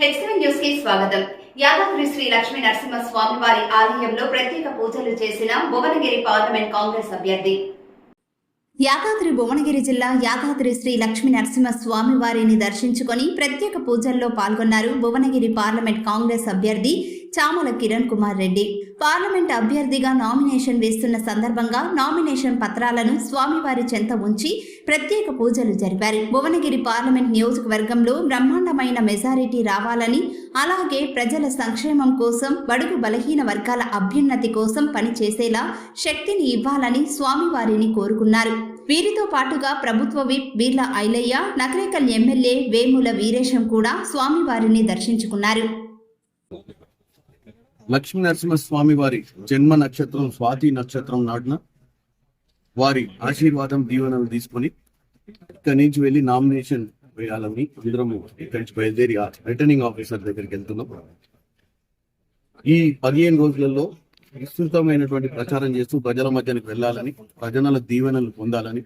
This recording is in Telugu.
హెచ్ఎం న్యూస్ కి స్వాగతం. యాదాద్రి శ్రీ లక్ష్మీ నరసింహ స్వామి వారి ఆలయంలో ప్రత్యేక పూజలు చేసిన భువనగిరి పార్లమెంట్ కాంగ్రెస్ అభ్యర్థి. యాదాద్రి భువనగిరి జిల్లా యాదాద్రి శ్రీ లక్ష్మీ నరసింహ స్వామి వారిని దర్శించుకొని ప్రత్యేక పూజల్లో పాల్గొన్నారు భువనగిరి పార్లమెంట్ కాంగ్రెస్ అభ్యర్థి చామల కిరణ్ కుమార్ రెడ్డి. పార్లమెంట్ అభ్యర్థిగా నామినేషన్ వేస్తున్న సందర్భంగా నామినేషన్ పత్రాలను స్వామివారి చెంత ఉంచి ప్రత్యేక పూజలు జరిపారు. భువనగిరి పార్లమెంట్ నియోజకవర్గంలో బ్రహ్మాండమైన మెజారిటీ రావాలని, అలాగే ప్రజల సంక్షేమం కోసం, బడుగు బలహీన వర్గాల అభ్యున్నతి కోసం పనిచేసేలా శక్తిని ఇవ్వాలని స్వామివారిని కోరుకున్నారు. వీరితో పాటుగా ప్రభుత్వ విప్ బీర్ల ఐలయ్య, నకరేకల్ ఎమ్మెల్యే వేముల వీరేశం కూడా స్వామివారిని దర్శించుకున్నారు. లక్ష్మీ నరసింహ స్వామి వారి జన్మ నక్షత్రం స్వాతి నక్షత్రం నాడున వారి ఆశీర్వాదం దీవెనలు తీసుకుని ఇక్కడి నుంచి వెళ్ళి నామినేషన్ వేయాలని అందరము ఇక్కడి నుంచి బయలుదేరి రిటర్నింగ్ ఆఫీసర్ దగ్గరికి వెళ్తున్నాం. ఈ 15 రోజులలో విస్తృతమైనటువంటి ప్రచారం చేస్తూ ప్రజల మధ్యనికి వెళ్ళాలని, ప్రజల దీవెనలు పొందాలని,